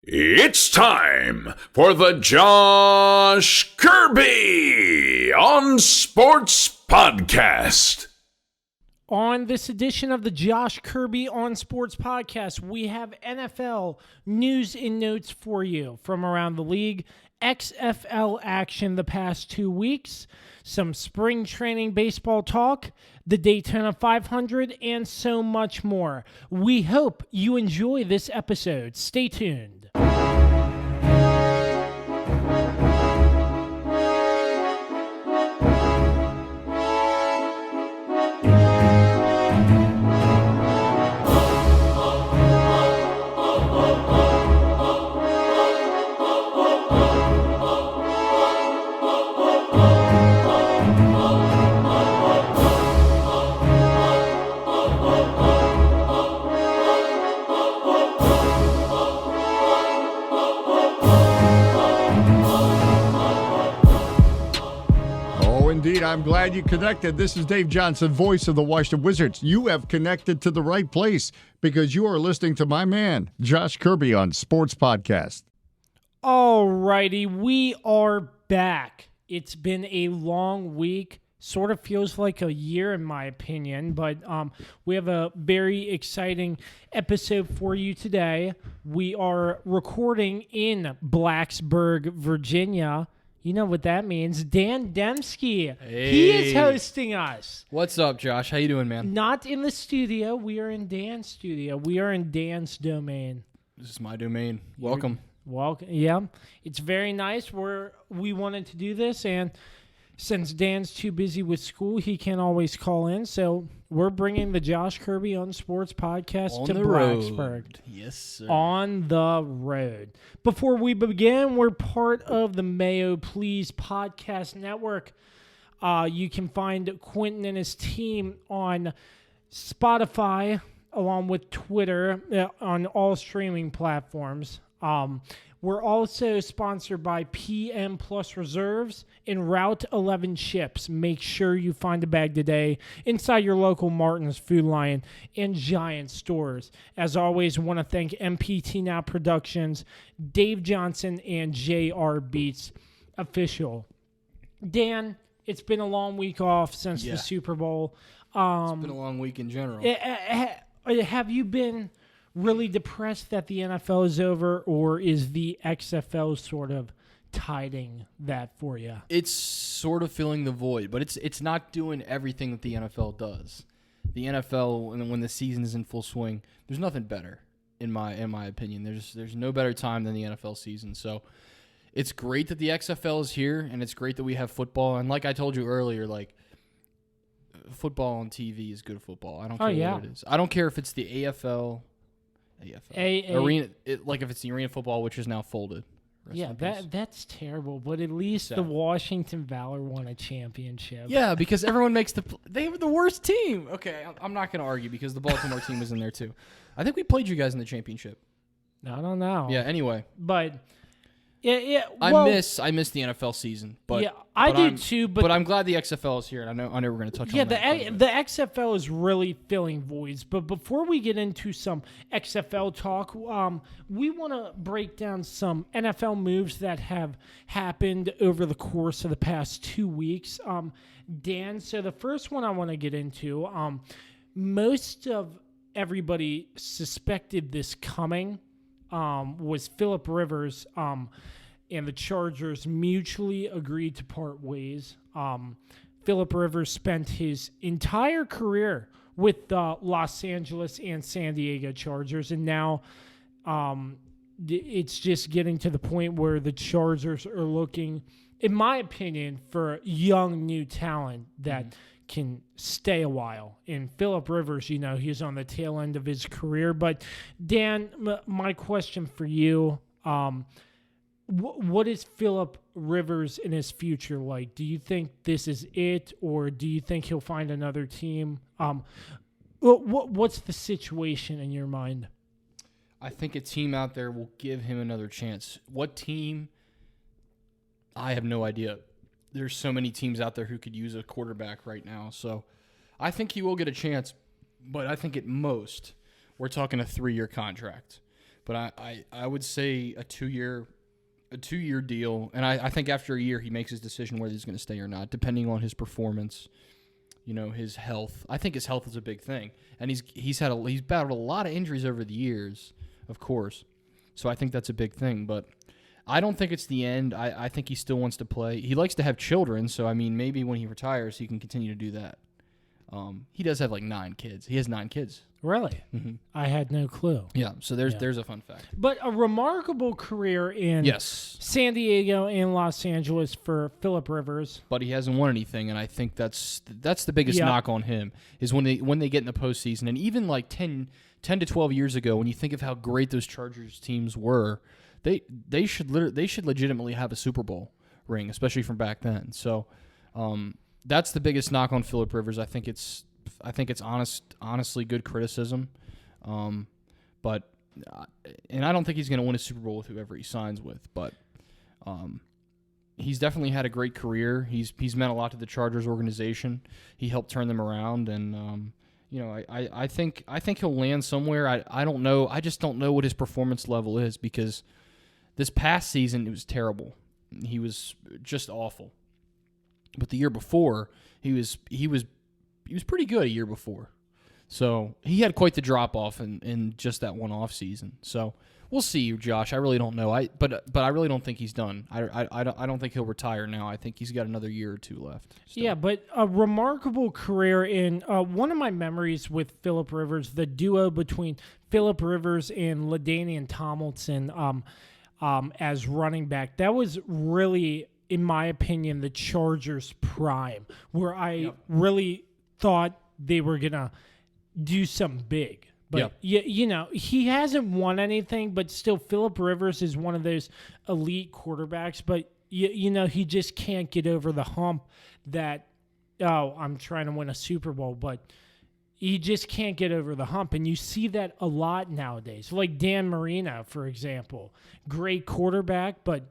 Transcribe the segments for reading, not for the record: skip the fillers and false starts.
It's time for the Josh Kirby on Sports Podcast. On this edition of the Josh Kirby on Sports Podcast, we have NFL news and notes for you from around the league, XFL action the past 2 weeks, some spring training baseball talk, the Daytona 500, and so much more. We hope you enjoy this episode. Stay tuned. Indeed, I'm glad you connected. This is Dave Johnson, voice of the Washington Wizards. You have connected to the right place because you are listening to my man, Josh Kirby, on Sports Podcast. All righty, we are back. It's been a long week. Sort of feels like a year in my opinion, but we have a very exciting episode for you today. We are recording in Blacksburg, Virginia. You know what that means. Dan Dembski. Hey. He is hosting us. What's up, Josh? How you doing, man? Not in the studio. We are in Dan's studio. We are in Dan's domain. This is my domain. Welcome. Welcome. Yeah. It's very nice. We wanted to do this, and since Dan's too busy with school, he can't always call in. So we're bringing the Josh Kirby on Sports Podcast On to the Blacksburg. road. Yes, sir. On the road. Before we begin, we're part of the Mayo Please Podcast Network. You can find Quentin and his team on Spotify, along with Twitter, on all streaming platforms. We're also sponsored by PM Plus Reserves and Route 11 Chips. Make sure you find a bag today inside your local Martin's, Food Lion, and Giant stores. As always, want to thank MPT Now Productions, Dave Johnson, and JR Beats Official. Dan, it's been a long week off since the Super Bowl. It's been a long week in general. Have you been really depressed that the NFL is over, or is the XFL sort of tiding that for you? It's sort of filling the void, but it's not doing everything that the NFL does. The NFL, when the season is in full swing, there's nothing better in my opinion. There's no better time than the NFL season. So it's great that the XFL is here, and it's great that we have football. And like I told you earlier, like, football on TV is good football. I don't care what it is. I don't care if it's the AFL. Arena, like if it's the arena football, which is now folded. That's terrible. But at least the Washington Valor won a championship. Yeah, because everyone makes they were the worst team. Okay, I'm not going to argue because the Baltimore team was in there too. I think we played you guys in the championship. I don't know. Yeah. Anyway, but yeah. Well, I miss the NFL season. But I do too. But I'm glad the XFL is here, and I know we're going to touch on that. Yeah, the XFL is really filling voids. But before we get into some XFL talk, we want to break down some NFL moves that have happened over the course of the past 2 weeks. Dan, so the first one I want to get into, most of everybody suspected this coming. Was Phillip Rivers, and the Chargers mutually agreed to part ways. Phillip Rivers spent his entire career with the Los Angeles and San Diego Chargers, and now it's just getting to the point where the Chargers are looking, in my opinion, for young, new talent that can stay a while. And Phillip Rivers, he's on the tail end of his career. But Dan, my question for you, what is Phillip Rivers in his future like? Do you think this is it, or do you think he'll find another team? What's the situation in your mind? I think a team out there will give him another chance. What team? I have no idea. There's so many teams out there who could use a quarterback right now. So I think he will get a chance, but I think at most we're talking a 3-year contract. But I would say a 2-year deal, and I think after a year he makes his decision whether he's going to stay or not, depending on his performance. His health. I think his health is a big thing, and he's battled a lot of injuries over the years, of course. So I think that's a big thing, but I don't think it's the end. I think he still wants to play. He likes to have children, so I mean, maybe when he retires, he can continue to do that. He does have like 9 kids. He has 9 kids. Really? Mm-hmm. I had no clue. Yeah, so there's a fun fact. But a remarkable career in San Diego and Los Angeles for Phillip Rivers. But he hasn't won anything, and I think that's the biggest knock on him is when they get in the postseason. And even like 10 to 12 years ago, when you think of how great those Chargers teams were, they should legitimately have a Super Bowl ring, especially from back then. So that's the biggest knock on Phillip Rivers. I think it's honestly good criticism, but I don't think he's going to win a Super Bowl with whoever he signs with. But he's definitely had a great career. He's meant a lot to the Chargers organization. He helped turn them around, and I think he'll land somewhere. I don't know. I just don't know what his performance level is, because this past season it was terrible. He was just awful. But the year before, he was pretty good a year before. So he had quite the drop-off in just that one off season. So we'll see, Josh. I really don't know. But I really don't think he's done. I don't think he'll retire now. I think he's got another year or 2 left. Still. Yeah, but a remarkable career in one of my memories with Phillip Rivers, the duo between Phillip Rivers and LaDainian Tomlinson as running back. That was really, in my opinion, the Chargers' prime, where I really thought they were going to do something big. But, he hasn't won anything, but still Phillip Rivers is one of those elite quarterbacks. But, he just can't get over the hump that, I'm trying to win a Super Bowl. But he just can't get over the hump. And you see that a lot nowadays. Like Dan Marino, for example. Great quarterback, but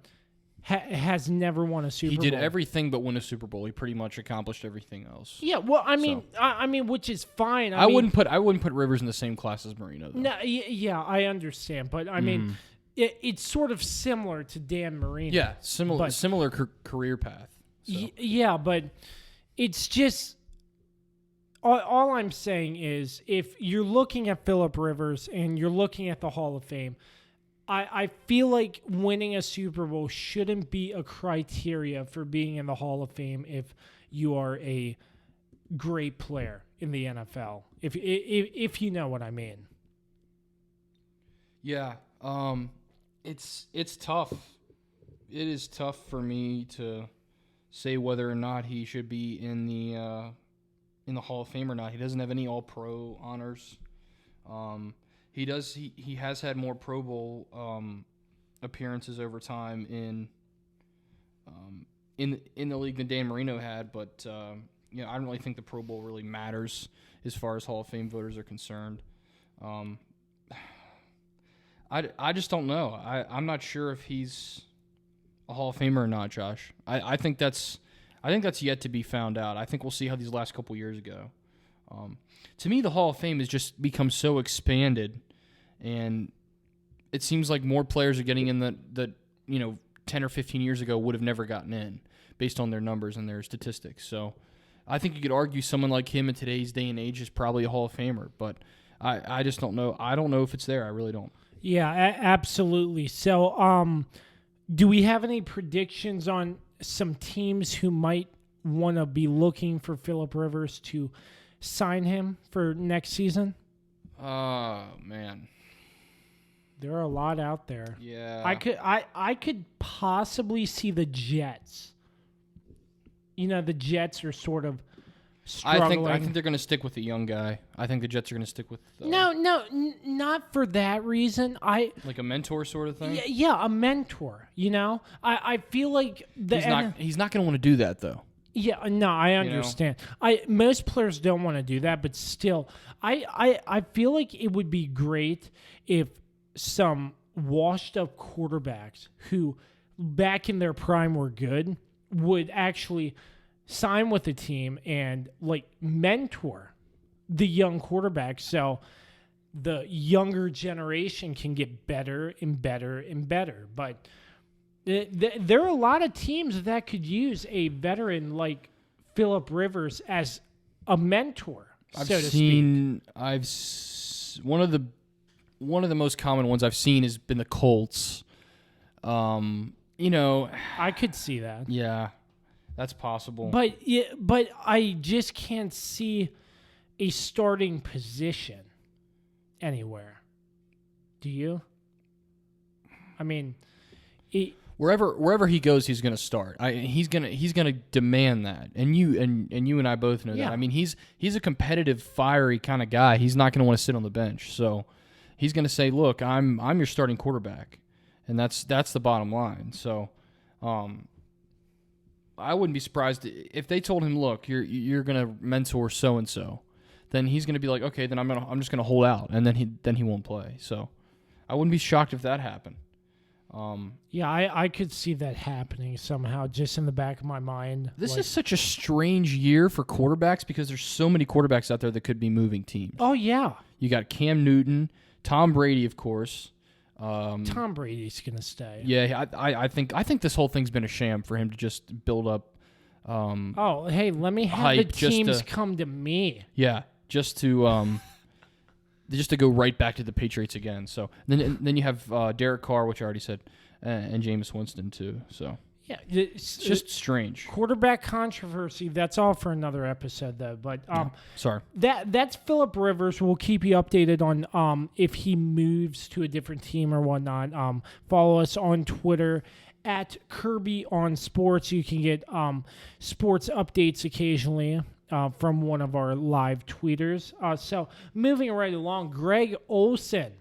has never won a Super Bowl. He did everything but win a Super Bowl. He pretty much accomplished everything else. Yeah, well, I mean, which is fine. I wouldn't put Rivers in the same class as Marino, though. No, yeah, I understand, but I mean, it's sort of similar to Dan Marino. Yeah, similar career path. So. Yeah, but it's just all I'm saying is, if you're looking at Phillip Rivers and you're looking at the Hall of Fame, I feel like winning a Super Bowl shouldn't be a criteria for being in the Hall of Fame if you are a great player in the NFL. If you know what I mean. Yeah, it's tough. It is tough for me to say whether or not he should be in the Hall of Fame or not. He doesn't have any All-Pro honors. He does. He has had more Pro Bowl appearances over time in the league than Dan Marino had, but I don't really think the Pro Bowl really matters as far as Hall of Fame voters are concerned. I just don't know. I'm not sure if he's a Hall of Famer or not, Josh. I think that's yet to be found out. I think we'll see how these last couple years go. To me, the Hall of Fame has just become so expanded, and it seems like more players are getting in that 10 or 15 years ago would have never gotten in based on their numbers and their statistics. So I think you could argue someone like him in today's day and age is probably a Hall of Famer, but I just don't know. I don't know if it's there. I really don't. Yeah, absolutely. So do we have any predictions on some teams who might want to be looking for Phillip Rivers to sign him for next season? Oh, man. There are a lot out there. Yeah. I could possibly see the Jets. The Jets are sort of struggling. I think they're going to stick with the young guy. I think the Jets are going to stick with No, not for that reason. Like a mentor sort of thing? Yeah, a mentor, I feel like he's not going to want to do that, though. Yeah, no, I understand. Most players don't want to do that, but still, I feel like it would be great if some washed-up quarterbacks who back in their prime were good would actually sign with the team and mentor the young quarterbacks. So the younger generation can get better and better and better. But there are a lot of teams that could use a veteran like Phillip Rivers as a mentor, so to speak. One of the most common ones I've seen has been the Colts. I could see that. Yeah, that's possible. But I just can't see a starting position anywhere. Do you? I mean, wherever he goes, he's going to start. He's gonna demand that, and you and I both know that. I mean, he's a competitive, fiery kind of guy. He's not going to want to sit on the bench, so he's going to say, "Look, I'm your starting quarterback," and that's the bottom line. So, I wouldn't be surprised if they told him, "Look, you're going to mentor so and so," then he's going to be like, "Okay, then I'm just going to hold out," and then he won't play. So, I wouldn't be shocked if that happened. I could see that happening somehow, just in the back of my mind. This is such a strange year for quarterbacks because there's so many quarterbacks out there that could be moving teams. Oh yeah, you got Cam Newton, Tom Brady, of course. Tom Brady's gonna stay. Yeah, I think this whole thing's been a sham for him to just build up. Hey, let me have the teams come to me. Yeah, just to go right back to the Patriots again. So then you have Derek Carr, which I already said, and Jameis Winston too. So yeah, it's just strange. Quarterback controversy. That's all for another episode, though. But sorry. That's Phillip Rivers. We'll keep you updated on if he moves to a different team or whatnot. Follow us on Twitter at Kirby on Sports. You can get sports updates occasionally. From one of our live tweeters. So moving right along, Greg Olsen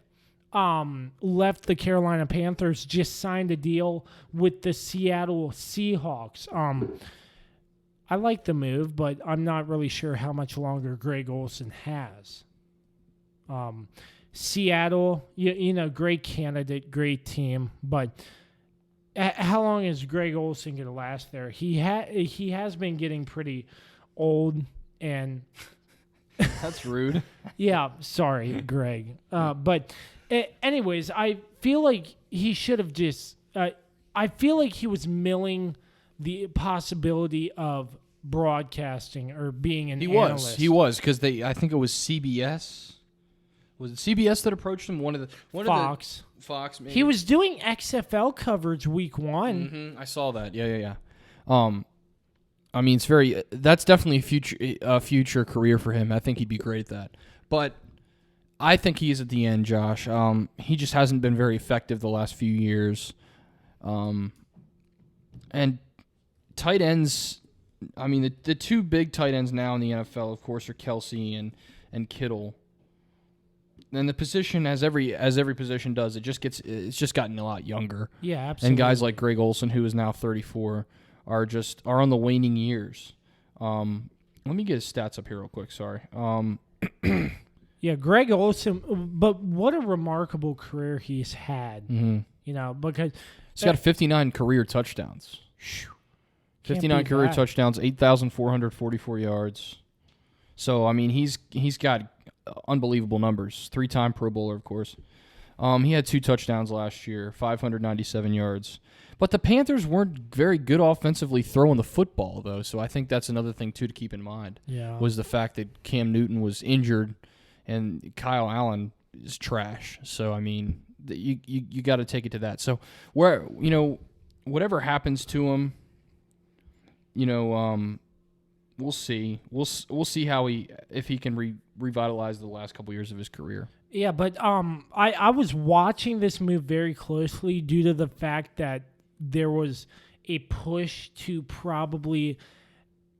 left the Carolina Panthers, just signed a deal with the Seattle Seahawks. I like the move, but I'm not really sure how much longer Greg Olsen has. Seattle, great candidate, great team, but how long is Greg Olsen going to last there? He has been getting pretty old and that's rude. Yeah, sorry, Greg. But anyways, I feel like he should have just I feel like he was milling the possibility of broadcasting or being an analyst. He was because I think it was CBS. Was it CBS that approached him? Fox. Fox, maybe. He was doing XFL coverage week 1. Mm-hmm. I saw that. Yeah. I mean, that's definitely a future career for him. I think he'd be great at that. But I think he's at the end, Josh. He just hasn't been very effective the last few years. And tight ends, I mean, the two big tight ends now in the NFL, of course, are Kelsey and Kittle. And the position, as every position does, it's just gotten a lot younger. Yeah, absolutely. And guys like Greg Olsen, who is now 34, are on the waning years. Let me get his stats up here real quick. Sorry. Yeah, Greg Olsen, but what a remarkable career he's had. Mm-hmm. Because he's got 59 career touchdowns. 59 career touchdowns, 8,444 yards. So I mean, he's got unbelievable numbers. 3-time Pro Bowler, of course. He had 2 touchdowns last year, 597 yards. But the Panthers weren't very good offensively throwing the football, though, so I think that's another thing, too, to keep in mind, was the fact that Cam Newton was injured and Kyle Allen is trash. So, I mean, you got to take it to that. So, whatever happens to him, we'll see. We'll see if he can revitalize the last couple years of his career. Yeah, but I was watching this move very closely due to the fact that there was a push to probably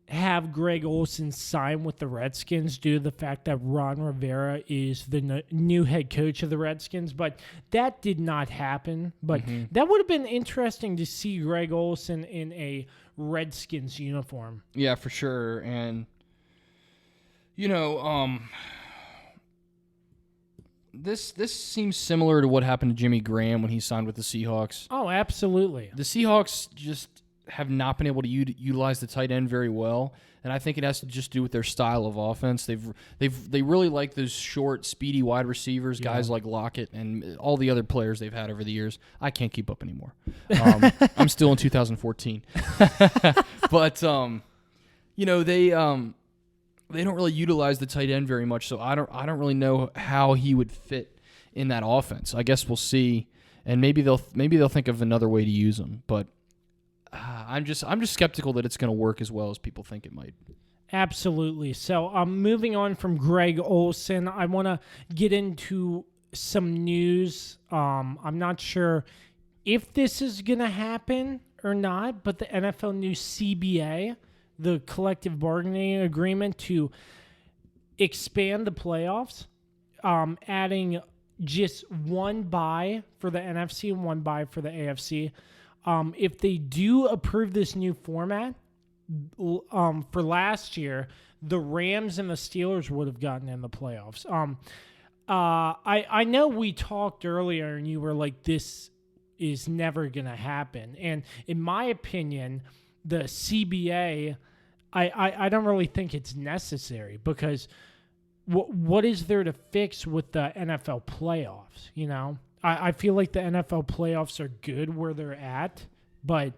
have Greg Olsen sign with the Redskins due to the fact that Ron Rivera is the new head coach of the Redskins, but that did not happen. But that would have been interesting to see Greg Olsen in a Redskins uniform. Yeah, for sure. And, This seems similar to what happened to Jimmy Graham when he signed with the Seahawks. Oh, absolutely. The Seahawks just have not been able to utilize the tight end very well, and I think it has to just do with their style of offense. They really like those short, speedy wide receivers, guys like Lockett and all the other players they've had over the years. I can't keep up anymore. I'm still in 2014, but they don't really utilize the tight end very much, so I don't really know how he would fit in that offense. I guess we'll see, and maybe they'll think of another way to use him, but. I'm just skeptical that it's going to work as well as people think it might. Absolutely. So moving on from Greg Olson, I want to get into some news. I'm not sure if this is going to happen or not, but the NFL new CBA, the collective bargaining agreement to expand the playoffs, adding just one bye for the NFC and one bye for the AFC. If they do approve this new format, for last year, the Rams and the Steelers would have gotten in the playoffs. I know we talked earlier and you were like, this is never going to happen. And in my opinion, the CBA, I don't really think it's necessary because what is there to fix with the NFL playoffs, you know? I feel like the NFL playoffs are good where they're at, but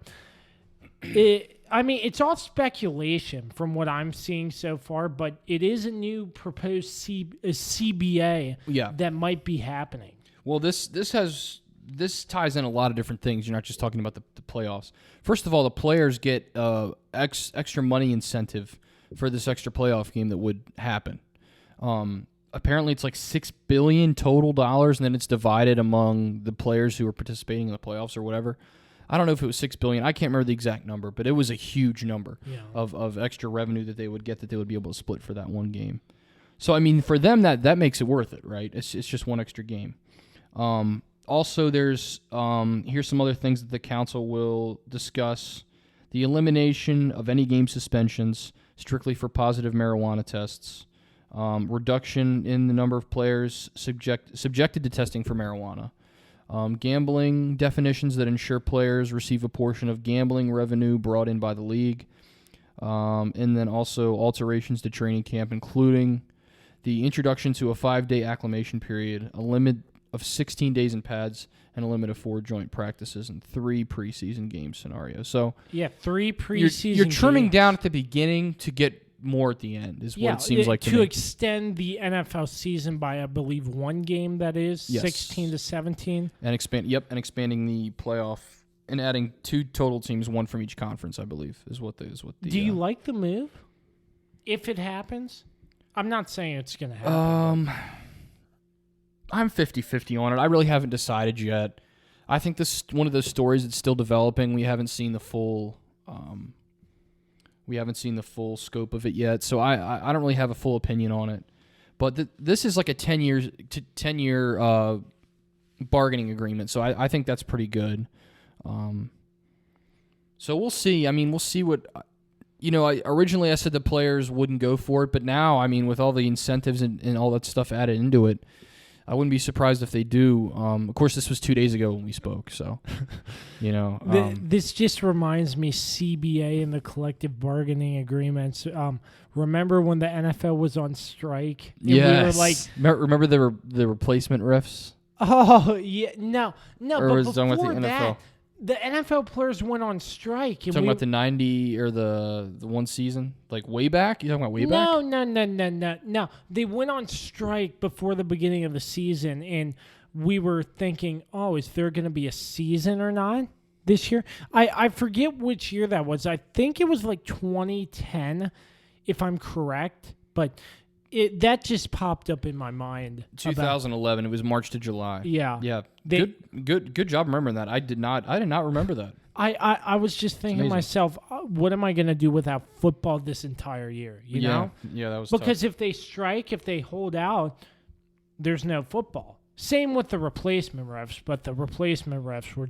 it's all speculation from what I'm seeing so far, but it is a new proposed CBA that might be happening. Well, this ties in a lot of different things. You're not just talking about the playoffs. First of all, the players get extra money incentive for this extra playoff game that would happen. Apparently, it's like $6 billion total dollars, and then it's divided among the players who are participating in the playoffs or whatever. I don't know if it was $6 billion. I can't remember the exact number, but it was a huge number of extra revenue that they would get that they would be able to split for that one game. So, I mean, for them, that makes it worth it, right? It's just one extra game. Also, there's here's some other things that the council will discuss. The elimination of any game suspensions strictly for positive marijuana tests. Reduction in the number of players subjected to testing for marijuana. Gambling definitions that ensure players receive a portion of gambling revenue brought in by the league. And then also alterations to training camp, including the introduction to a 5-day acclimation period, a limit of 16 days in pads, and a limit of 4 joint practices and 3 preseason game scenarios. So 3 preseason You're trimming games. down at the beginning to get more at the end is what it seems like to me. Extend the NFL season by, I believe, 1 game, that is 16 to 17. And expanding the playoff and adding 2 total teams, 1 from each conference, I believe, is what the Do you like the move? If it happens? I'm not saying it's going to happen. I'm 50-50 on it. I really haven't decided yet. I think this is one of those stories that's still developing. We haven't seen the full scope of it yet, so I don't really have a full opinion on it. But this is like a 10-year bargaining agreement, so I think that's pretty good. So we'll see. I mean, we'll see what originally I said the players wouldn't go for it, but now, I mean, with all the incentives and all that stuff added into it, I wouldn't be surprised if they do. Of course, this was 2 days ago when we spoke, so, This just reminds me, CBA and the collective bargaining agreements. Remember when the NFL was on strike? And yes. We were like, remember the replacement refs? Oh, yeah. No. Or But was it talking about before the that, NFL? the NFL players went on strike. And Talking about the 90 or the one season? Like way back? You talking about way back? No. They went on strike before the beginning of the season, and we were thinking, is there going to be a season or not this year? I forget which year that was. I think it was like 2010, if I'm correct, but that just popped up in my mind. 2011. It was March to July. Yeah. Good job remembering that. I did not remember that. I was just thinking to myself, what am I going to do without football this entire year? You know? Yeah, that was because tough. if they strike, if they hold out, there's no football. Same with the replacement refs, but the replacement refs were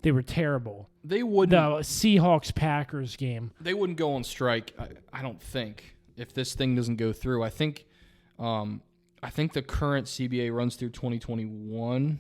they were terrible. They wouldn't. The Seahawks-Packers game. They wouldn't go on strike, I don't think, if this thing doesn't go through. I think the current CBA runs through 2021.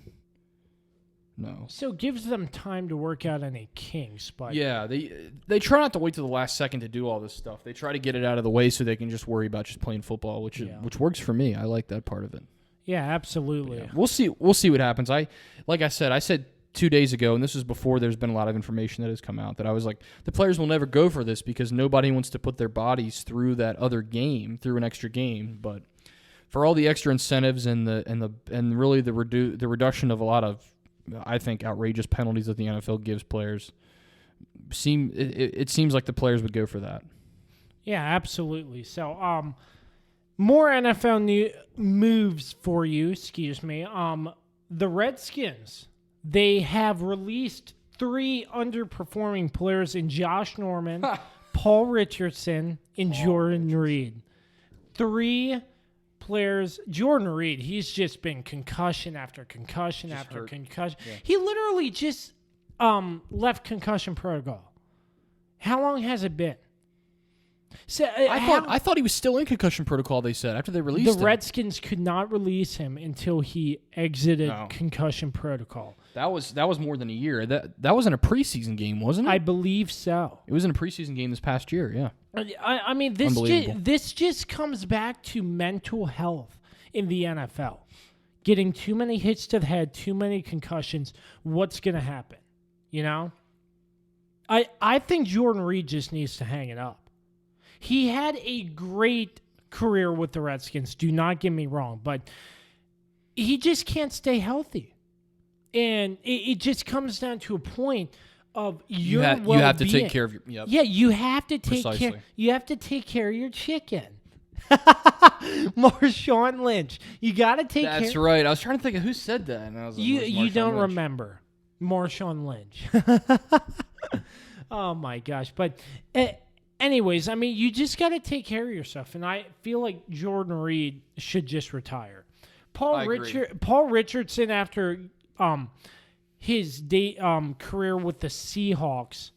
No. So it gives them time to work out any kinks, but Yeah, they try not to wait till the last second to do all this stuff. They try to get it out of the way so they can just worry about just playing football, which works for me. I like that part of it. yeah, absolutely. Yeah. We'll see what happens. Like I said 2 days ago, and this was before there's been a lot of information that has come out, that I was like, the players will never go for this because nobody wants to put their bodies through that other game, through an extra game. But for all the extra incentives and really the reduction of a lot of, I think, outrageous penalties that the NFL gives players, it seems like the players would go for that. Yeah, absolutely. So, more NFL moves for you. Excuse me. The Redskins, they have released 3 underperforming players in Josh Norman, Paul Richardson, and Jordan Reed. 3 players. Jordan Reed, he's just been concussion after concussion after concussion. Yeah. He literally just left concussion protocol. How long has it been? So I thought he was still in concussion protocol. They said after they released him. The Redskins could not release him until he exited concussion protocol. That was more than a year. That was in a preseason game, wasn't it? I believe so. It was in a preseason game this past year. Yeah. I mean, this just comes back to mental health in the NFL. Getting too many hits to the head, too many concussions. What's going to happen? You know? I think Jordan Reed just needs to hang it up. He had a great career with the Redskins, do not get me wrong, but he just can't stay healthy. And it just comes down to a point of your well-being. You have to take care of your Yeah, you have to take Precisely. care. You have to take care of your chicken. Marshawn Lynch. You got to take care. That's right. I was trying to think of who said that, and I was like, you don't Lynch? remember Marshawn Lynch. Oh my gosh! But anyways, I mean, you just got to take care of yourself, and I feel like Jordan Reed should just retire. Paul Richardson, after his career with the Seahawks,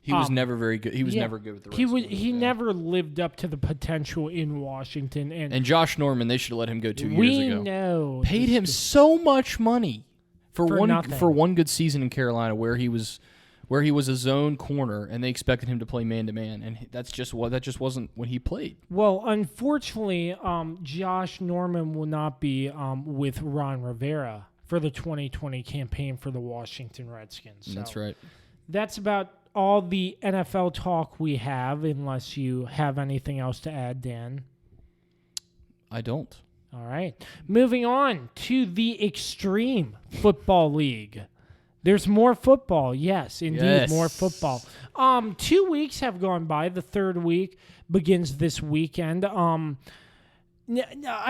he was never very good. He was never good with the Redskins. He never lived up to the potential in Washington. And Josh Norman, they should have let him go 2 years ago. We know paid him so much money for nothing. one good season in Carolina, where he was a zone corner, and they expected him to play man to man, and that just wasn't when he played. Well, unfortunately, Josh Norman will not be with Ron Rivera for the 2020 campaign for the Washington Redskins. So that's right. That's about all the NFL talk we have, unless you have anything else to add, Dan. I don't. All right. Moving on to the Extreme Football League. There's more football. Yes, indeed, more football. 2 weeks have gone by. The third week begins this weekend. I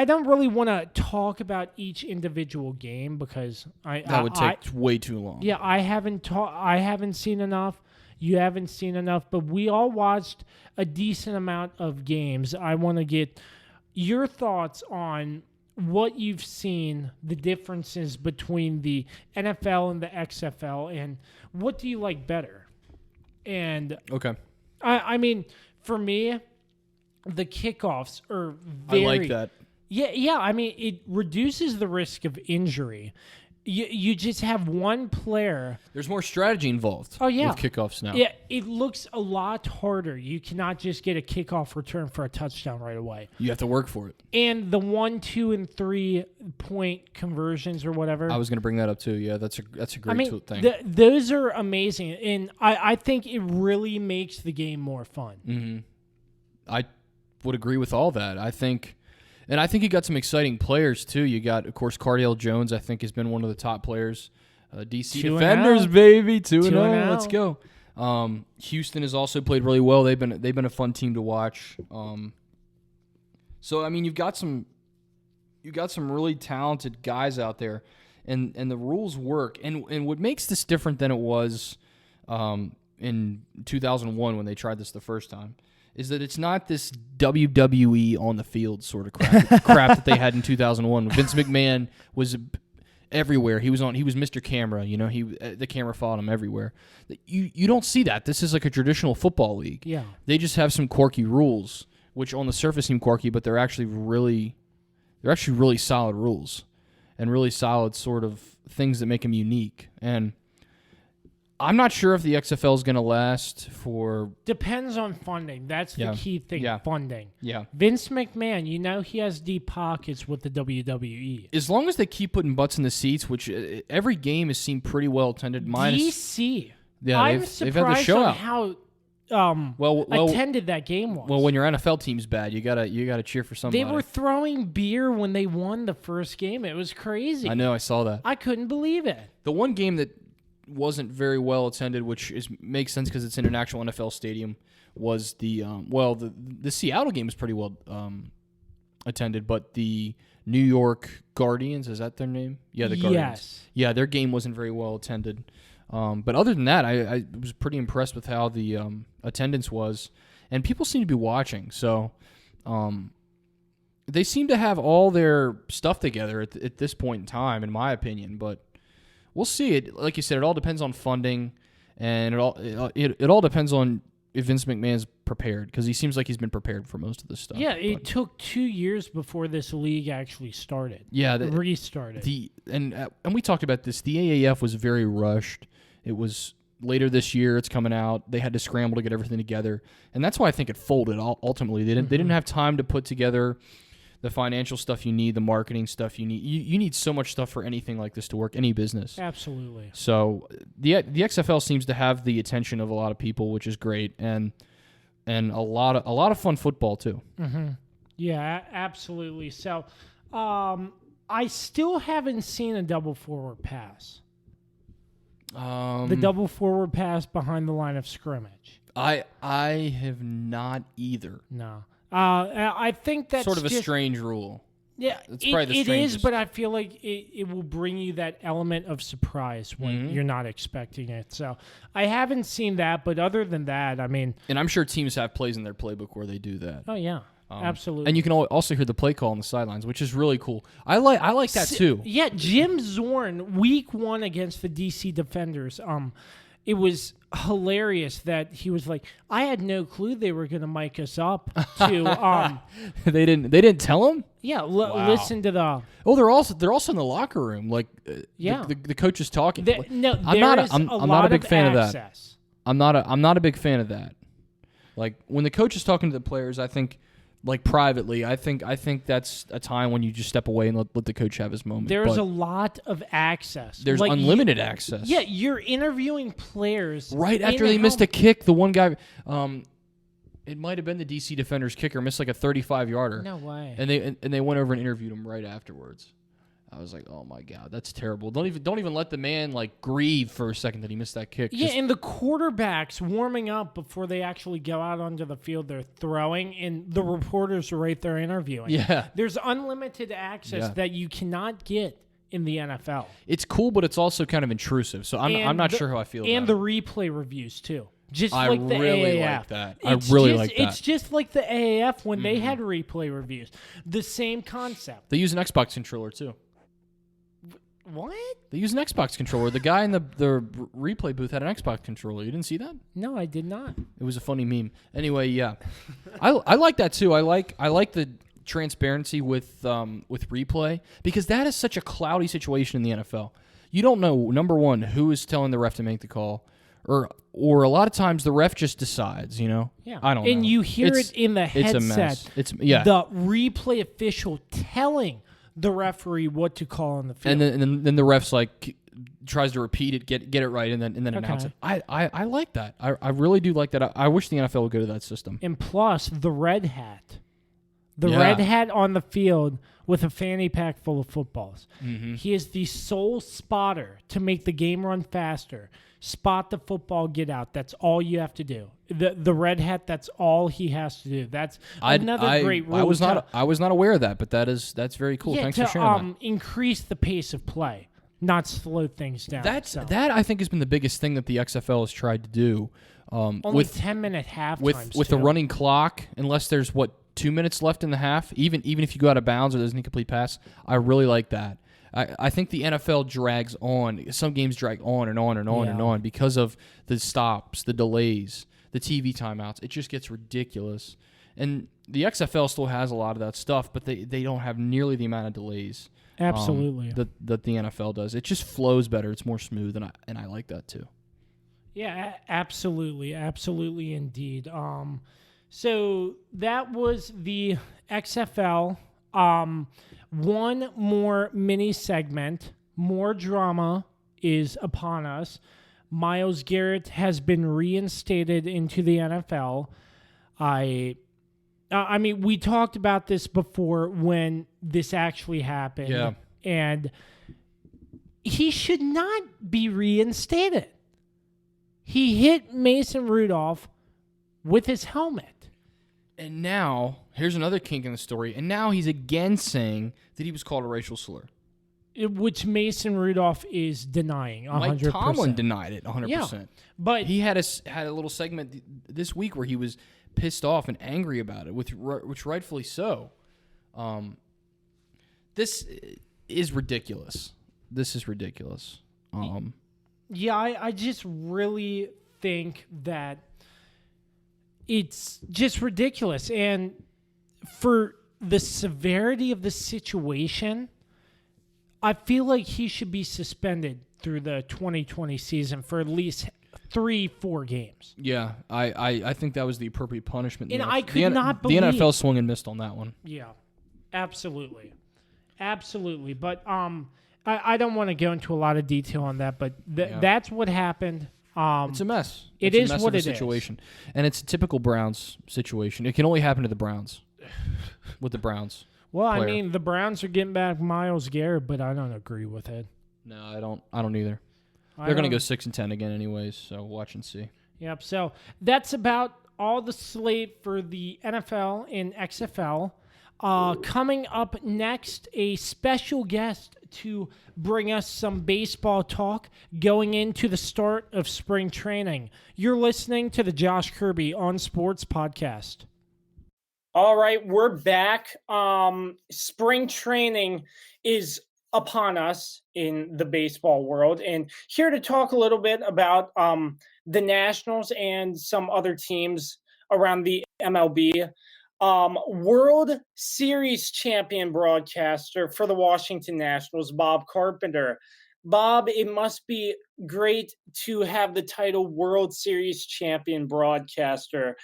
don't really want to talk about each individual game because that would take way too long. Yeah, I haven't seen enough. You haven't seen enough, but we all watched a decent amount of games. I want to get your thoughts on what you've seen, the differences between the NFL and the XFL, and what do you like better? And okay, I mean, for me, the kickoffs are very... I like that. Yeah. I mean, it reduces the risk of injury. You just have one player. There's more strategy involved. Oh, yeah. With kickoffs now. Yeah, it looks a lot harder. You cannot just get a kickoff return for a touchdown right away. You have to work for it. And the 1, 2, and 3 point conversions or whatever. I was going to bring that up too. Yeah, that's a great thing. Those are amazing, and I think it really makes the game more fun. Mm-hmm. I would agree with all that. I think you got some exciting players too. You got, of course, Cardale Jones. I think has been one of the top players. DC Defenders, baby, 2-0. Let's go. Houston has also played really well. They've been a fun team to watch. So I mean, you've got some really talented guys out there, and the rules work. And what makes this different than it was in 2001 when they tried this the first time is that it's not this WWE on the field sort of crap that they had in 2001. Vince McMahon was everywhere. He was Mr. Camera. You know, the camera followed him everywhere. You don't see that. This is like a traditional football league. Yeah. They just have some quirky rules, which on the surface seem quirky, but they're actually really solid rules. and really solid sort of things that make him unique. And I'm not sure if the XFL is going to last for... Depends on funding. That's the key thing, funding. Yeah. Vince McMahon, he has deep pockets with the WWE. As long as they keep putting butts in the seats, which every game has seemed pretty well attended. DC. Yeah, I'm they've had the surprised show on out. how attended that game was. Well, when your NFL team's bad, you gotta cheer for somebody. They were throwing beer when they won the first game. It was crazy. I know, I saw that. I couldn't believe it. The one game that wasn't very well attended, which makes sense because it's in an actual NFL stadium, was the Seattle game was pretty well attended, but the New York Guardians, is that their name? Yeah, the Guardians. Yes. Yeah, their game wasn't very well attended. But other than that, I was pretty impressed with how the attendance was, and people seem to be watching. So they seem to have all their stuff together at this point in time, in my opinion. But we'll see. It, like you said, it all depends on funding, and it all depends on if Vince McMahon's prepared, because he seems like he's been prepared for most of this stuff. Yeah, it took 2 years before this league actually started. Yeah, restarted. And we talked about this. The AAF was very rushed. It was later this year. It's coming out. They had to scramble to get everything together, and that's why I think it folded. Ultimately, they didn't have time to put together the financial stuff you need, the marketing stuff you need. You need so much stuff for anything like this to work, any business. Absolutely. So the XFL seems to have the attention of a lot of people, which is great, and a lot of fun football too. Mm-hmm. Yeah, absolutely. So I still haven't seen a double forward pass. The double forward pass behind the line of scrimmage. I have not either. No. I think that's sort of a just, strange rule. Yeah, it's probably the it strangest. is, but I feel like it will bring you that element of surprise when you're not expecting it. So I haven't seen that, but other than that, I mean... And I'm sure teams have plays in their playbook where they do that. Oh, yeah. Absolutely. And you can also hear the play call on the sidelines, which is really cool. I like that too. Yeah, Jim Zorn, week 1 against the DC Defenders, it was hilarious that he was like, I had no clue they were going to mic us up to They didn't tell him? Yeah, Wow. Listen to the they're also in the locker room, like the coach is talking. I'm not a big fan of that. I'm not a big fan of that. Like when the coach is talking to the players, I think like privately, I think that's a time when you just step away and let the coach have his moment. There's a lot of access. There's like unlimited access. Yeah, you're interviewing players right after they missed a kick. The one guy, it might have been the DC Defenders kicker, missed like a 35-yarder. No way. And they went over and interviewed him right afterwards. I was like, oh my God, that's terrible. Don't even let the man like grieve for a second that he missed that kick. Yeah, and the quarterbacks warming up before they actually go out onto the field, they're throwing, and the reporters are right there interviewing. Yeah. There's unlimited access that you cannot get in the NFL. It's cool, but it's also kind of intrusive. So I'm not sure how I feel about it. And the replay reviews too. Just I like the really AAF. like that. I really like that. It's just like the AAF when they had replay reviews. The same concept. They use an Xbox controller too. What? They use an Xbox controller. The guy in the replay booth had an Xbox controller. You didn't see that? No, I did not. It was a funny meme. Anyway, yeah, I like that too. I like the transparency with replay, because that is such a cloudy situation in the NFL. You don't know, number one, who is telling the ref to make the call, or a lot of times the ref just decides. You know? Yeah. I don't know. And you hear it in the headset. It's a mess. The replay official telling the referee what to call on the field. And then the ref's like tries to repeat it, get it right, and then announce it. I like that. I really do like that. I wish the NFL would go to that system. And plus the red hat. Red hat on the field with a fanny pack full of footballs. Mm-hmm. He is the sole spotter to make the game run faster. Spot the football, get out. That's all you have to do. The red hat, that's all he has to do. That's another great rule. I was not aware of that, but that's very cool. Yeah, Thanks for sharing that. Increase the pace of play, not slow things down. That I think has been the biggest thing that the XFL has tried to do. Only with 10-minute half times with the running clock, unless there's 2 minutes left in the half, even if you go out of bounds or there's an incomplete pass. I really like that. I think the NFL drags on. Some games drag on and on and on and on because of the stops, the delays, the TV timeouts. It just gets ridiculous. And the XFL still has a lot of that stuff, but they don't have nearly the amount of delays Absolutely. That the NFL does. It just flows better. It's more smooth, and I like that too. Yeah, absolutely, absolutely, indeed. So that was the XFL. One more mini segment. More drama is upon us. Myles Garrett has been reinstated into the NFL. I mean, we talked about this before when this actually happened. Yeah. And he should not be reinstated. He hit Mason Rudolph with his helmet. And now, here's another kink in the story. And now he's again saying that he was called a racial slur. Which Mason Rudolph is denying 100%. Mike Tomlin denied it 100%. Yeah, but he had a little segment this week where he was pissed off and angry about it, which rightfully so. This is ridiculous. This is ridiculous. Yeah, I just really think that it's just ridiculous. And for the severity of the situation, I feel like he should be suspended through the 2020 season for at least 3-4 games. Yeah, I think that was the appropriate punishment. And I could not believe... The NFL swung and missed on that one. Yeah, absolutely. Absolutely. But I don't want to go into a lot of detail on that, but that's what happened. It's a mess. It is what it situation. And it's a typical Browns situation. It can only happen to the Browns. With the Browns. Well, player. I mean, the Browns are getting back Myles Garrett, but I don't agree with it. No, I don't either. They're going to go 6-10 again anyways, so watch and see. Yep, so that's about all the slate for the NFL and XFL. Coming up next, a special guest to bring us some baseball talk going into the start of spring training. You're listening to the Josh Kirby on Sports Podcast. All right, we're back. Spring training is upon us in the baseball world, and here to talk a little bit about the Nationals and some other teams around the MLB. World Series champion broadcaster for the Washington Nationals, Bob Carpenter. Bob, it must be great to have the title World Series champion broadcaster.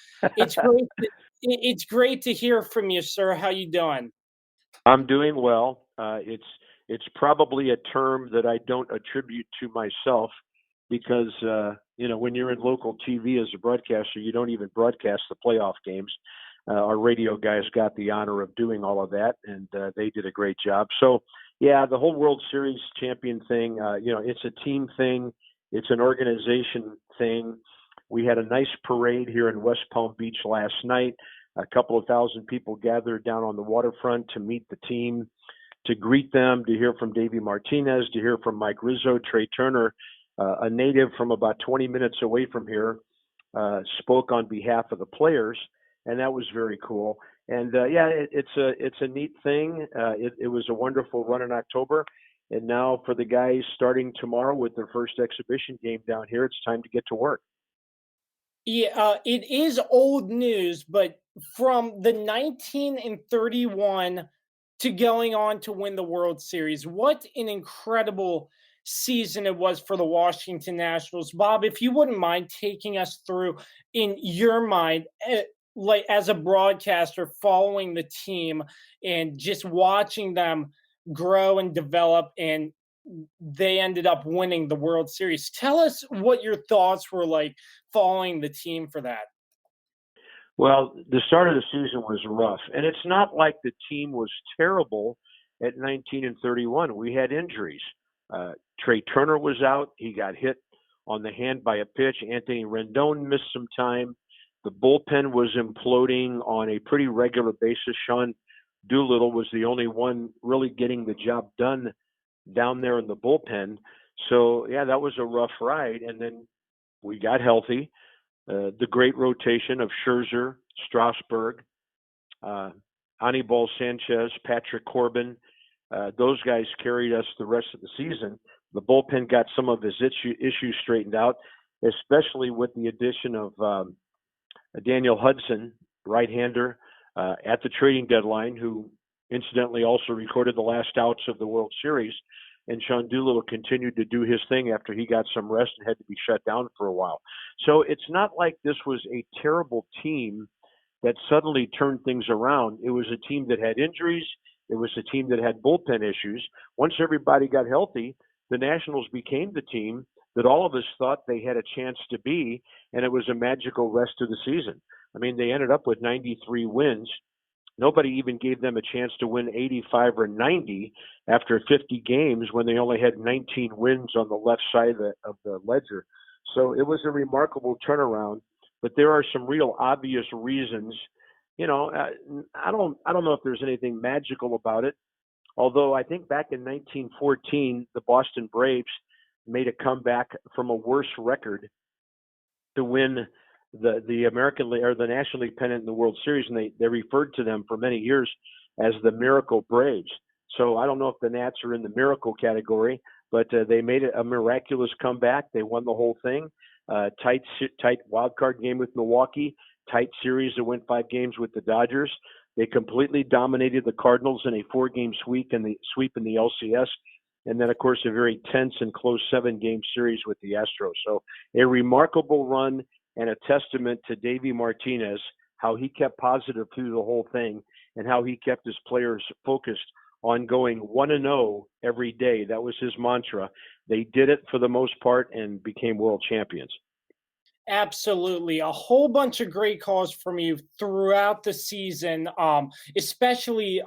It's great to hear from you, sir. How you doing? I'm doing well. It's probably a term that I don't attribute to myself because when you're in local TV as a broadcaster, you don't even broadcast the playoff games. Our radio guys got the honor of doing all of that, and they did a great job. So, yeah, the whole World Series champion thing, it's a team thing. It's an organization thing. We had a nice parade here in West Palm Beach last night. A couple of thousand people gathered down on the waterfront to meet the team, to greet them, to hear from Davey Martinez, to hear from Mike Rizzo. Trey Turner, a native from about 20 minutes away from here, spoke on behalf of the players. And that was very cool. And it's a neat thing. It was a wonderful run in October. And now for the guys starting tomorrow with their first exhibition game down here, it's time to get to work. Yeah, it is old news, but from the 19-31 to going on to win the World Series, what an incredible season it was for the Washington Nationals. Bob, if you wouldn't mind taking us through, in your mind, like as a broadcaster following the team and just watching them grow and develop, and they ended up winning the World Series. Tell us what your thoughts were like following the team for that. Well, the start of the season was rough, and it's not like the team was terrible at 19-31. We had injuries. Trey Turner was out. He got hit on the hand by a pitch. Anthony Rendon missed some time. The bullpen was imploding on a pretty regular basis. Sean Doolittle was the only one really getting the job done down there in the bullpen. So, yeah, that was a rough ride. And then we got healthy. The great rotation of Scherzer, Strasburg, Anibal Sanchez, Patrick Corbin, those guys carried us the rest of the season. The bullpen got some of his issues straightened out, especially with the addition of Daniel Hudson, right-hander, at the trading deadline, who incidentally also recorded the last outs of the World Series. And Sean Doolittle continued to do his thing after he got some rest and had to be shut down for a while. So it's not like this was a terrible team that suddenly turned things around. It was a team that had injuries. It was a team that had bullpen issues. Once everybody got healthy, the Nationals became the team that all of us thought they had a chance to be, and it was a magical rest of the season. I mean, they ended up with 93 wins. Nobody even gave them a chance to win 85 or 90 after 50 games when they only had 19 wins on the left side of the ledger. So it was a remarkable turnaround, but there are some real obvious reasons. You know, I don't know if there's anything magical about it. Although I think back in 1914, the Boston Braves made a comeback from a worse record to win the American League or the National League pennant in the World Series, and they referred to them for many years as the Miracle Braves. So I don't know if the Nats are in the miracle category, but they made it a miraculous comeback. They won the whole thing. Tight wild card game with Milwaukee. Tight series that went 5 games with the Dodgers. They completely dominated the Cardinals in a 4-game sweep in the LCS. And then, of course, a very tense and close 7-game series with the Astros. So a remarkable run and a testament to Davey Martinez, how he kept positive through the whole thing and how he kept his players focused on going 1-0 every day. That was his mantra. They did it for the most part and became world champions. Absolutely. A whole bunch of great calls from you throughout the season, especially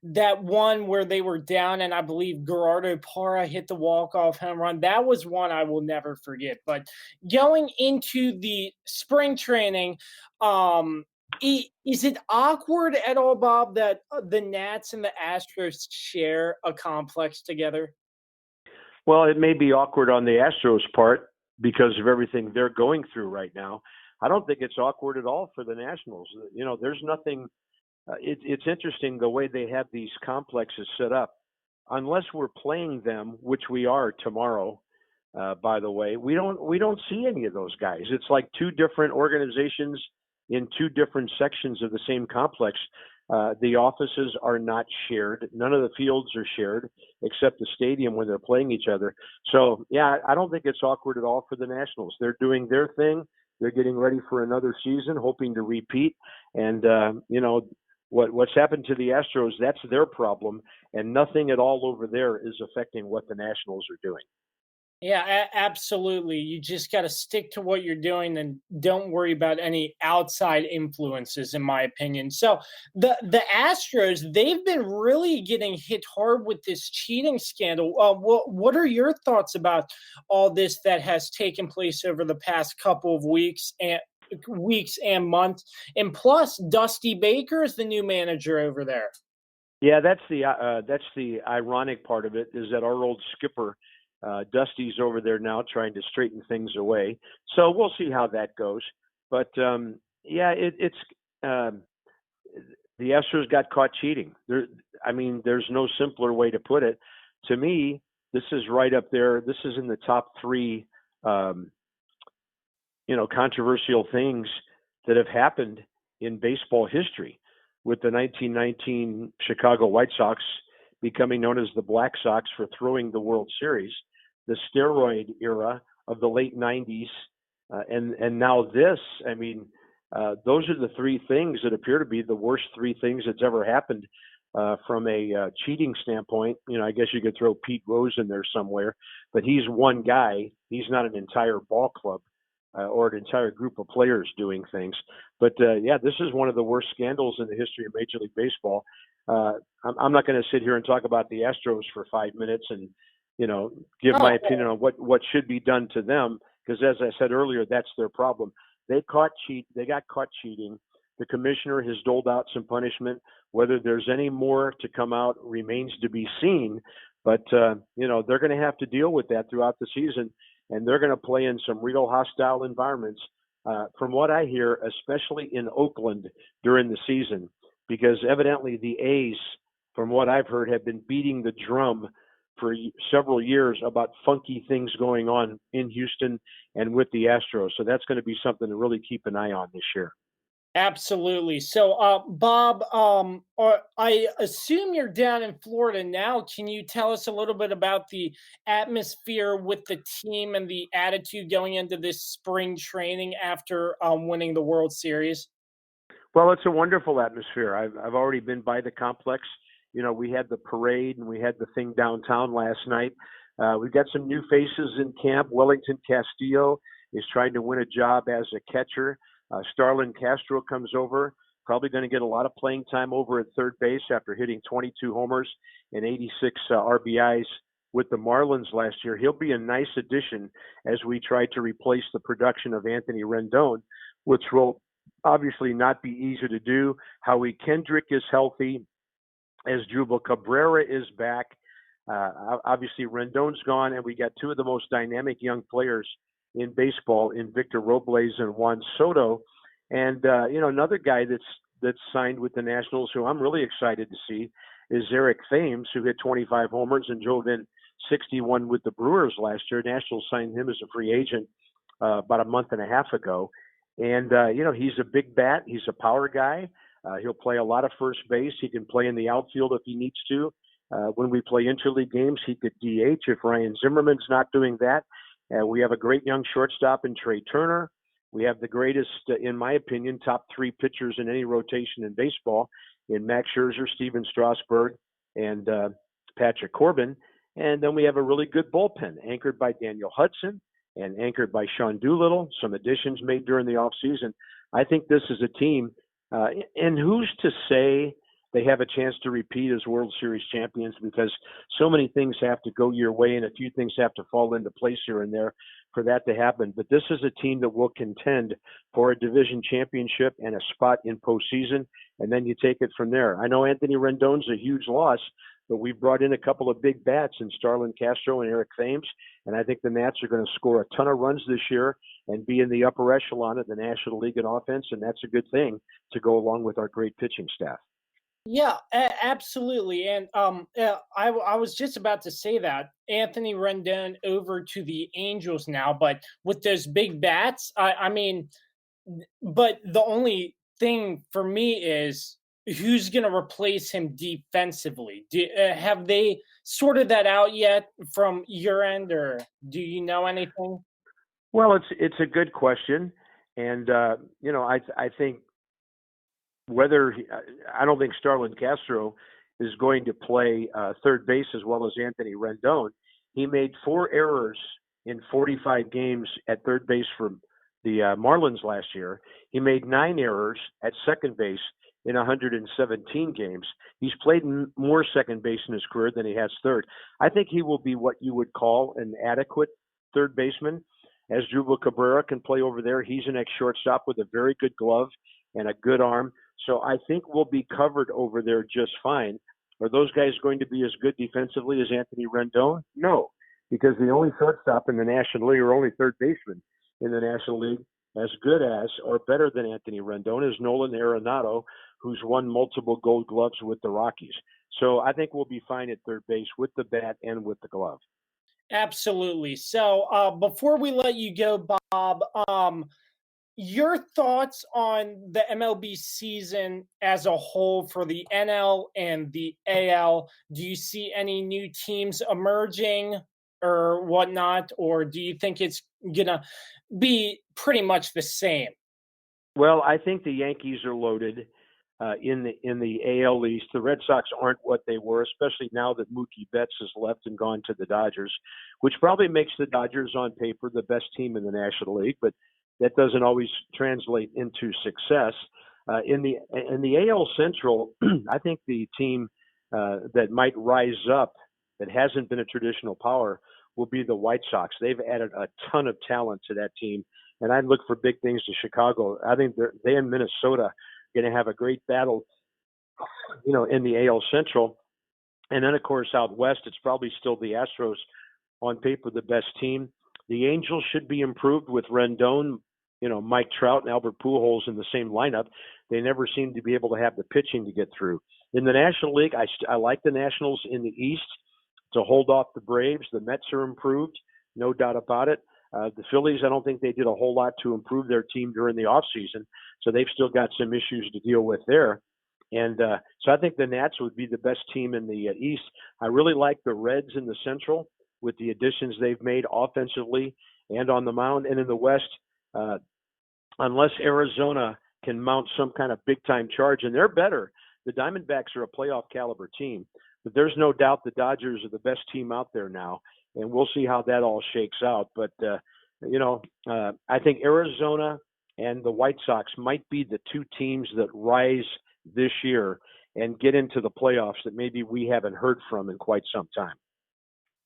that one where they were down and I believe Gerardo Parra hit the walk-off home run. That was one I will never forget. But going into the spring training, is it awkward at all, Bob, that the Nats and the Astros share a complex together? Well, it may be awkward on the Astros' part because of everything they're going through right now. I don't think it's awkward at all for the Nationals. You know, there's nothing. It's interesting the way they have these complexes set up. Unless we're playing them, which we are tomorrow, by the way, we don't see any of those guys. It's like 2 different organizations in 2 different sections of the same complex. The offices are not shared. None of the fields are shared except the stadium when they're playing each other. So, yeah, I don't think it's awkward at all for the Nationals. They're doing their thing. They're getting ready for another season, hoping to repeat. And, you know, what's happened to the Astros, that's their problem. And nothing at all over there is affecting what the Nationals are doing. Yeah, absolutely. You just got to stick to what you're doing and don't worry about any outside influences, in my opinion. So the Astros, they've been really getting hit hard with this cheating scandal. What are your thoughts about all this that has taken place over the past couple of weeks and months? And plus, Dusty Baker is the new manager over there. Yeah, that's the ironic part of it is that our old skipper. Dusty's over there now trying to straighten things away. So we'll see how that goes. But, yeah, it's the Astros got caught cheating. There's no simpler way to put it. To me, this is right up there. This is in the top 3, controversial things that have happened in baseball history, with the 1919 Chicago White Sox becoming known as the Black Sox for throwing the World Series, the steroid era of the late 90s, and now this. I mean, those are the 3 things that appear to be the worst 3 things that's ever happened from a cheating standpoint. You know, I guess you could throw Pete Rose in there somewhere, but he's one guy. He's not an entire ball club or an entire group of players doing things. But, yeah, this is one of the worst scandals in the history of Major League Baseball. I'm not going to sit here and talk about the Astros for 5 minutes and, give my opinion on what should be done to them, because as I said earlier, that's their problem. They got caught cheating. The commissioner has doled out some punishment. Whether there's any more to come out remains to be seen. But, they're going to have to deal with that throughout the season, and they're going to play in some real hostile environments, from what I hear, especially in Oakland during the season, because evidently the A's, from what I've heard, have been beating the drum for several years about funky things going on in Houston and with the Astros. So that's going to be something to really keep an eye on this year. Absolutely. So, Bob, I assume you're down in Florida now. Can you tell us a little bit about the atmosphere with the team and the attitude going into this spring training after winning the World Series? Well, it's a wonderful atmosphere. I've already been by the complex. You know, we had the parade and we had the thing downtown last night. We've got some new faces in camp. Wellington Castillo is trying to win a job as a catcher. Starlin Castro comes over, probably going to get a lot of playing time over at third base after hitting 22 homers and 86 RBIs with the Marlins last year. He'll be a nice addition as we try to replace the production of Anthony Rendon, which will obviously not be easy to do. Howie Kendrick is healthy, as Jubal Cabrera is back. Obviously, Rendon's gone, and we got two of the most dynamic young players in baseball in Victor Robles and Juan Soto. And, another guy that's signed with the Nationals who I'm really excited to see is Eric Thames, who hit 25 homers and drove in 61 with the Brewers last year. Nationals signed him as a free agent about a month and a half ago. And, he's a big bat. He's a power guy. He'll play a lot of first base. He can play in the outfield if he needs to. When we play interleague games, he could DH if Ryan Zimmerman's not doing that. We have a great young shortstop in Trey Turner. We have the greatest, in my opinion, top three pitchers in any rotation in baseball in Max Scherzer, Steven Strasburg, and Patrick Corbin. And then we have a really good bullpen anchored by Daniel Hudson and anchored by Sean Doolittle, some additions made during the offseason. I think this is a team, and who's to say they have a chance to repeat as World Series champions, because so many things have to go your way and a few things have to fall into place here and there for that to happen. But this is a team that will contend for a division championship and a spot in postseason, and then you take it from there. I know Anthony Rendon's a huge loss, but we've brought in a couple of big bats in Starlin Castro and Eric Thames, and I think the Nats are going to score a ton of runs this year and be in the upper echelon of the National League in offense, and that's a good thing to go along with our great pitching staff. Yeah, absolutely. And I was just about to say that Anthony Rendon over to the Angels now, but with those big bats, I mean, but the only thing for me is who's going to replace him defensively. Have they sorted that out yet from your end, or do you know anything? Well, it's a good question, and I think I don't think Starlin Castro is going to play third base as well as Anthony Rendon. He made 4 errors in 45 games at third base for the Marlins last year. He made 9 errors at second base in 117 games. He's played more second base in his career than he has third. I think he will be what you would call an adequate third baseman. As Jubal Cabrera can play over there, he's an ex-shortstop with a very good glove and a good arm. So I think we'll be covered over there just fine. Are those guys going to be as good defensively as Anthony Rendon? No, because the only shortstop in the National League, or only third baseman in the National League, as good as or better than Anthony Rendon is Nolan Arenado, who's won multiple Gold Gloves with the Rockies. So I think we'll be fine at third base with the bat and with the glove. Absolutely. So before we let you go, Bob, your thoughts on the MLB season as a whole for the NL and the AL? Do you see any new teams emerging or whatnot, or do you think it's gonna be pretty much the same? Well, I think the Yankees are loaded in the AL East. The Red Sox aren't what they were, especially now that Mookie Betts has left and gone to the Dodgers, which probably makes the Dodgers on paper the best team in the National League, but that doesn't always translate into success. In the AL Central, I think the team that might rise up that hasn't been a traditional power will be the White Sox. They've added a ton of talent to that team, and I'd look for big things to Chicago. I think they and Minnesota are going to have a great battle, in the AL Central. And then, of course, out west, it's probably still the Astros on paper, the best team. The Angels should be improved with Rendon, Mike Trout and Albert Pujols in the same lineup. They never seem to be able to have the pitching to get through. In the National League, I like the Nationals in the East to hold off the Braves. The Mets are improved, no doubt about it. The Phillies, I don't think they did a whole lot to improve their team during the offseason, so they've still got some issues to deal with there. And so I think the Nats would be the best team in the East. I really like the Reds in the Central with the additions they've made offensively and on the mound. And in the West, unless Arizona can mount some kind of big-time charge, and they're better. The Diamondbacks are a playoff caliber team, but there's no doubt the Dodgers are the best team out there now, and we'll see how that all shakes out. But, I think Arizona and the White Sox might be the two teams that rise this year and get into the playoffs that maybe we haven't heard from in quite some time.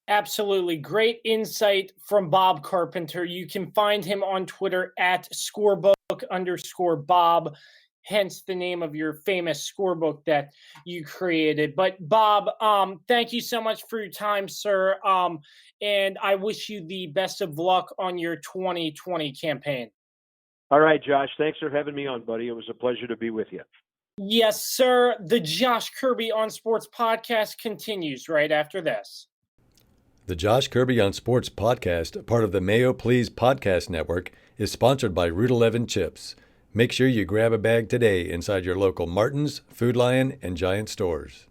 Absolutely. Great insight from Bob Carpenter. You can find him on Twitter at scorebook_Bob, hence the name of your famous scorebook that you created. But Bob, thank you so much for your time, sir. And I wish you the best of luck on your 2020 campaign. All right, Josh. Thanks for having me on, buddy. It was a pleasure to be with you. Yes, sir. The Josh Kirby on Sports podcast continues right after this. The Josh Kirby on Sports podcast, part of the Mayo Please podcast network, is sponsored by Route 11 Chips. Make sure you grab a bag today inside your local Martin's, Food Lion, and Giant stores.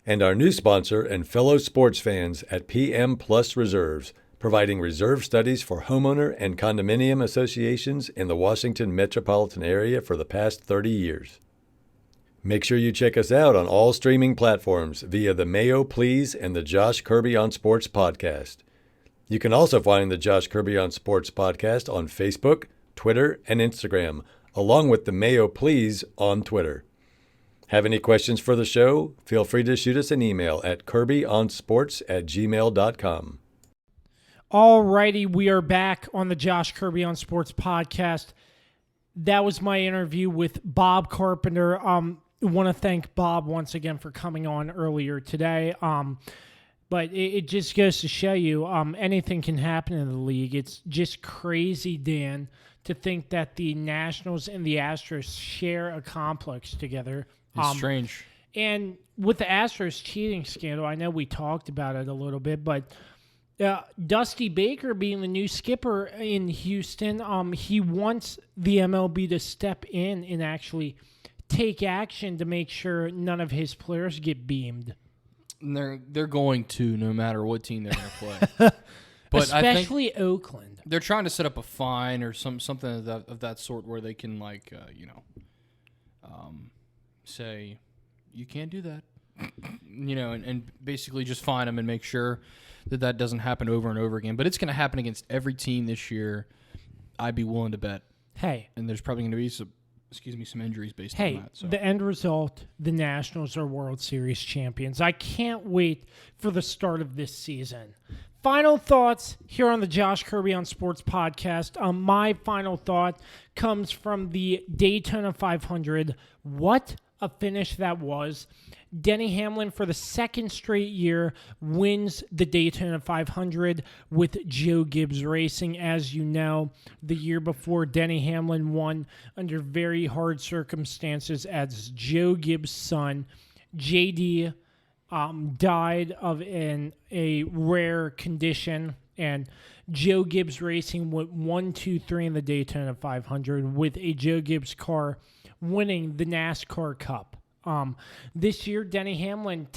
And our new sponsor and fellow sports fans at PM Plus Reserves, providing reserve studies for homeowner and condominium associations in the Washington metropolitan area for the past 30 years. Make sure you check us out on all streaming platforms via the Mayo Please and the Josh Kirby on Sports podcast. You can also find the Josh Kirby on Sports podcast on Facebook, Twitter, and Instagram, along with the Mayo Please on Twitter. Have any questions for the show? Feel free to shoot us an email at kirbyonsports@gmail.com. All righty, we are back on the Josh Kirby on Sports podcast. That was my interview with Bob Carpenter. I want to thank Bob once again for coming on earlier today. But it just goes to show you anything can happen in the league. It's just crazy, Dan, to think that the Nationals and the Astros share a complex together. It's strange. And with the Astros cheating scandal, I know we talked about it a little bit, but Dusty Baker being the new skipper in Houston, he wants the MLB to step in and actually take action to make sure none of his players get beamed. And they're going to, no matter what team they're going to play. But especially Oakland. They're trying to set up a fine or something of that sort where they can, say, you can't do that. And basically just fine them and make sure that doesn't happen over and over again. But it's going to happen against every team this year, I'd be willing to bet. Hey. And there's probably going to be some injuries based on that. So. The end result, the Nationals are World Series champions. I can't wait for the start of this season. Final thoughts here on the Josh Kirby on Sports podcast. My final thought comes from the Daytona 500. What a finish that was. Denny Hamlin, for the second straight year, wins the Daytona 500 with Joe Gibbs Racing. As you know, the year before, Denny Hamlin won under very hard circumstances as Joe Gibbs' son, JD, died of a rare condition, and Joe Gibbs Racing went 1-2-3 in the Daytona 500 with a Joe Gibbs car winning the NASCAR Cup. This year, Denny Hamlin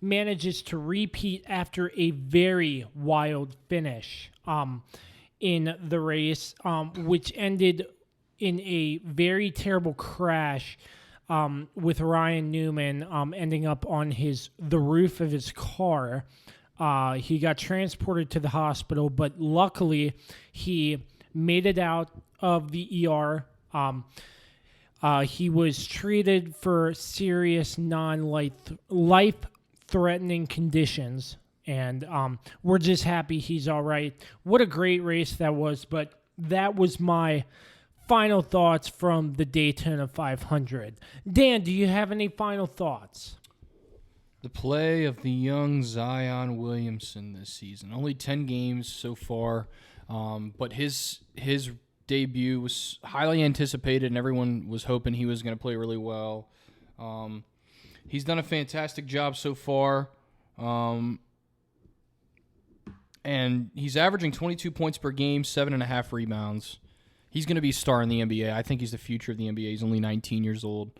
manages to repeat after a very wild finish in the race, which ended in a very terrible crash with Ryan Newman ending up on the roof of his car. He got transported to the hospital, but luckily he made it out of the ER. He was treated for serious life-threatening conditions, and we're just happy he's all right. What a great race that was, but that was my final thoughts from the Daytona 500. Dan, do you have any final thoughts? The play of the young Zion Williamson this season. Only 10 games so far, but his debut was highly anticipated, and everyone was hoping he was going to play really well. He's done a fantastic job so far. And he's averaging 22 points per game, 7.5 rebounds. He's going to be a star in the NBA. I think he's the future of the NBA. He's only 19 years old.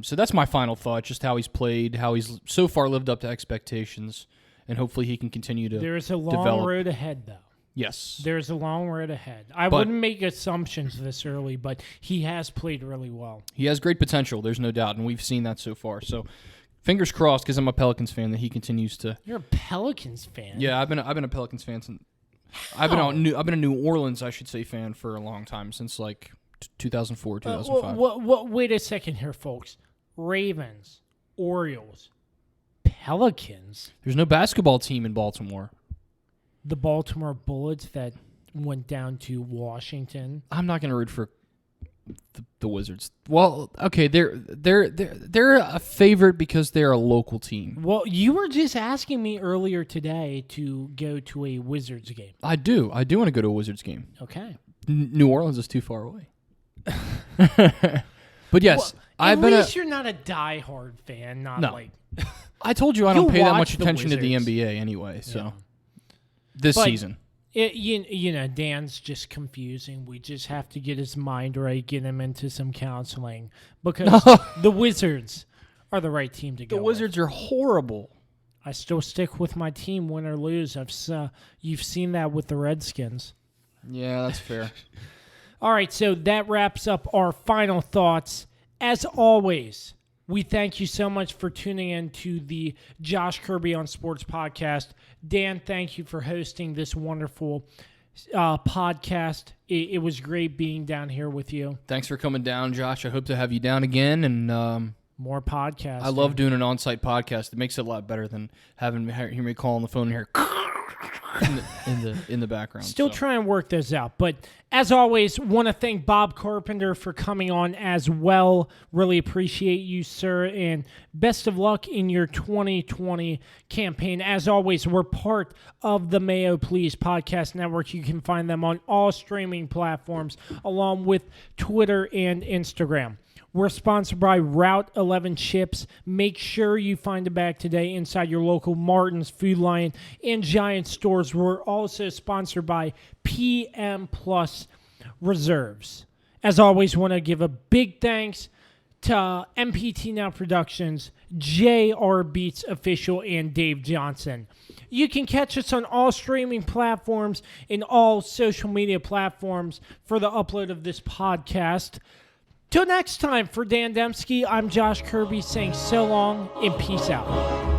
So that's my final thought, just how he's played, how he's so far lived up to expectations, and hopefully he can continue to There's a long develop. road ahead, though. Yes. There's a long road ahead. I wouldn't make assumptions this early, but he has played really well. He has great potential, there's no doubt, and we've seen that so far. So fingers crossed, because I'm a Pelicans fan, that he continues to. You're a Pelicans fan? Yeah, I've been a Pelicans fan since. I've been a New Orleans, I should say, fan for a long time, since like 2004, 2005. Wait a second here, folks. Ravens, Orioles, Pelicans. There's no basketball team in Baltimore. The Baltimore Bullets that went down to Washington. I'm not going to root for the Wizards. Well, okay, they're a favorite because they're a local team. Well, you were just asking me earlier today to go to a Wizards game. I do want to go to a Wizards game. Okay. New Orleans is too far away. But yes, at least you're not a diehard fan. No. I told you I don't pay that much attention to the NBA anyway. So Yeah. this season. Dan's just confusing. We just have to get his mind right, get him into some counseling, because the Wizards are the right team to go. The Wizards are horrible. I still stick with my team, win or lose. You've seen that with the Redskins. Yeah, that's fair. All right, so that wraps up our final thoughts. As always, we thank you so much for tuning in to the Josh Kirby on Sports podcast. Dan, thank you for hosting this wonderful podcast. It was great being down here with you. Thanks for coming down, Josh. I hope to have you down again. And more podcasts. I love doing an on-site podcast. It makes it a lot better than having hear me call on the phone here in the background. Still try and work those out. But as always, want to thank Bob Carpenter for coming on as well. Really appreciate you, sir, and best of luck in your 2020 campaign. As always, we're part of the Mayo Please Podcast Network. You can find them on all streaming platforms, along with Twitter and Instagram. We're sponsored by Route 11 Chips. Make sure you find a bag today inside your local Martin's, Food Lion, and Giant stores. We're also sponsored by PM Plus Reserves. As always, want to give a big thanks to MPT Now Productions, JR Beats Official, and Dave Johnson. You can catch us on all streaming platforms and all social media platforms for the upload of this podcast. Till next time, for Dan Dembski, I'm Josh Kirby saying so long and peace out.